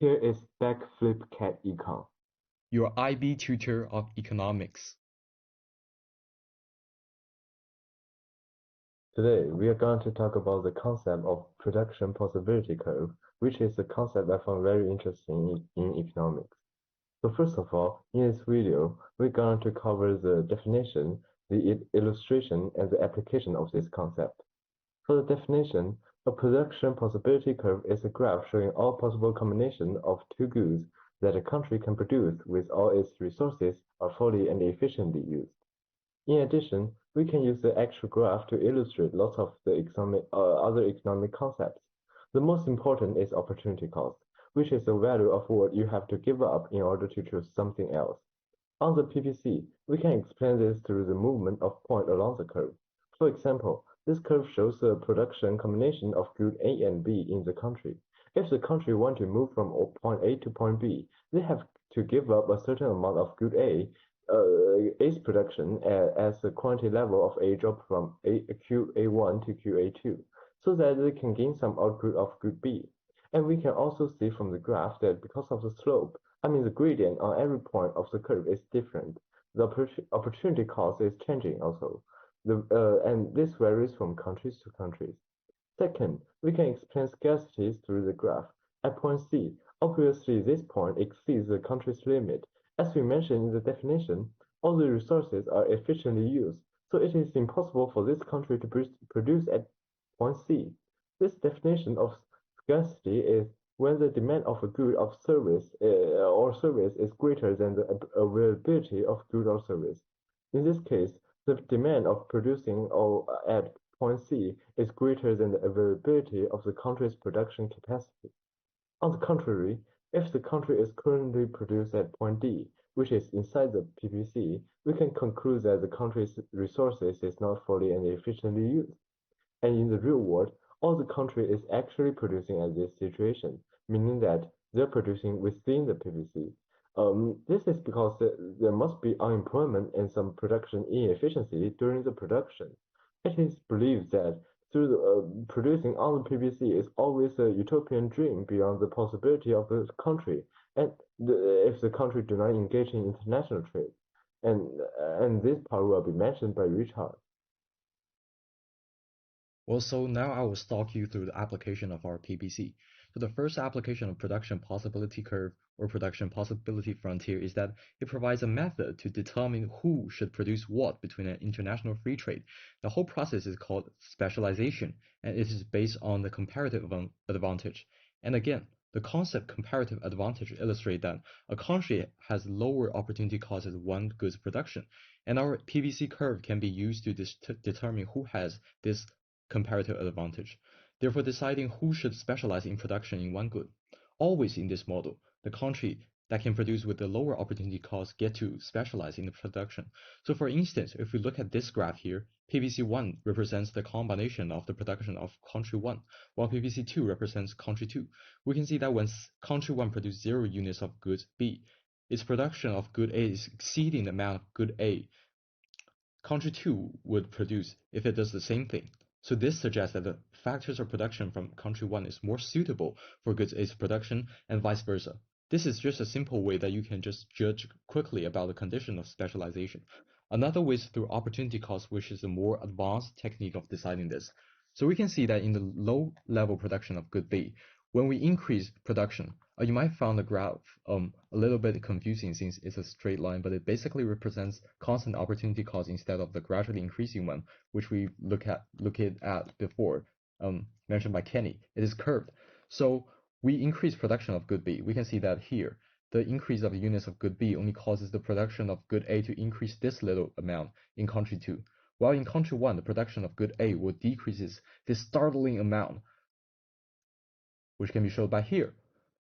Here is Backflip Cat Econ. Your IB tutor of economics. Today, we are going to talk about the concept of production possibility curve, which is a concept I found very interesting in economics. So first of all, in this video, we're going to cover the definition, the illustration, and the application of this concept. For the definition, a production possibility curve is a graph showing all possible combinations of two goods that a country can produce with all its resources are fully and efficiently used. In addition, we can use the actual graph to illustrate lots of the other economic concepts. The most important is opportunity cost, which is the value of what you have to give up in order to choose something else. On the PPC, we can explain this through the movement of point along the curve. For example, this curve shows the production combination of good A and B in the country. If the country want to move from point A to point B, they have to give up a certain amount of good A's production as the quantity level of A drop from QA1 to QA2, so that they can gain some output of good B. And we can also see from the graph that because of the slope, the gradient on every point of the curve is different. The opportunity cost is changing also. And this varies from countries to countries. Second, we can explain scarcities through the graph. At point C, obviously this point exceeds the country's limit. As we mentioned in the definition, all the resources are efficiently used, so it is impossible for this country to produce at point C. This definition of scarcity is when the demand of a good or service is greater than the availability of good or service. In this case, the demand of producing or at point C is greater than the availability of the country's production capacity. On the contrary, if the country is currently produced at point D, which is inside the PPC, we can conclude that the country's resources is not fully and efficiently used. And in the real world, all the country is actually producing at this situation, meaning that they're producing within the PPC. This is because there must be unemployment and some production inefficiency during the production. It is believed that through producing on the PPC is always a utopian dream beyond the possibility of the country, and if the country do not engage in international trade. And, and this part will be mentioned by Richard. Well, so now I will stalk you through the application of our PPC. So the first application of production possibility curve or production possibility frontier is that it provides a method to determine who should produce what between an international free trade. The whole process is called specialization, and it is based on the comparative advantage. And again, the concept comparative advantage illustrates that a country has lower opportunity cost as one goods production, and our PVC curve can be used to determine who has this comparative advantage, therefore deciding who should specialize in production in one good. Always in this model, the country that can produce with the lower opportunity cost get to specialize in the production. So for instance, if we look at this graph here, PVC1 represents the combination of the production of country 1, while PVC2 represents country 2. We can see that when country 1 produces 0 units of goods B, its production of good A is exceeding the amount of good A country 2 would produce if it does the same thing. So this suggests that the factors of production from country 1 is more suitable for goods A's production and vice versa. This is just a simple way that you can just judge quickly about the condition of specialization. Another way is through opportunity cost, which is a more advanced technique of deciding this. So we can see that in the low level production of good B, when we increase production, you might find the graph a little bit confusing since it's a straight line, but it basically represents constant opportunity cost instead of the gradually increasing one, which we looked at before, mentioned by Kenny. It is curved. So we increase production of good B. We can see that here. The increase of units of good B only causes the production of good A to increase this little amount in country 2, while in country 1, the production of good A will decreases this startling amount, which can be shown by here.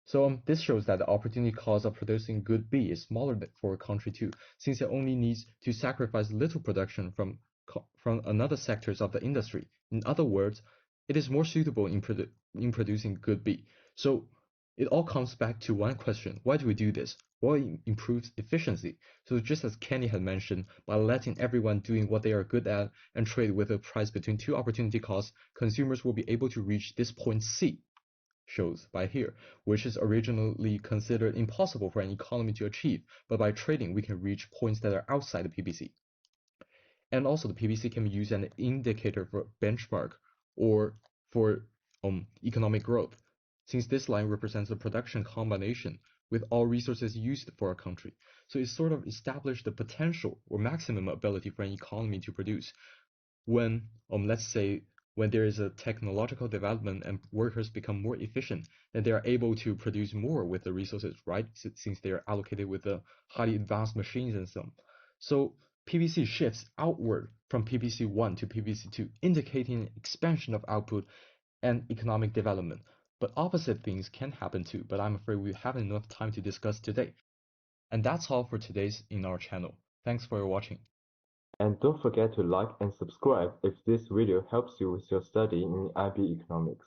So this shows that the opportunity cost of producing good B is smaller for country 2, since it only needs to sacrifice little production from another sectors of the industry. In other words, it is more suitable in producing good B. So it all comes back to one question: why do we do this? Well, it improves efficiency. So just as Kenny had mentioned, by letting everyone doing what they are good at and trade with a price between two opportunity costs, consumers will be able to reach this point C. shows by here, which is originally considered impossible for an economy to achieve, but by trading we can reach points that are outside the PBC. And also the PBC can be used as an indicator for benchmark or for economic growth, since this line represents the production combination with all resources used for a country. So it sort of established the potential or maximum ability for an economy to produce when, let's say, when there is a technological development and workers become more efficient, then they are able to produce more with the resources, right? Since they are allocated with the highly advanced machines and so on. So PBC shifts outward from PBC 1 to PBC 2, indicating an expansion of output and economic development. But opposite things can happen too, but I'm afraid we haven't enough time to discuss today. And that's all for today's in our channel. Thanks for watching. And don't forget to like and subscribe if this video helps you with your study in IB economics.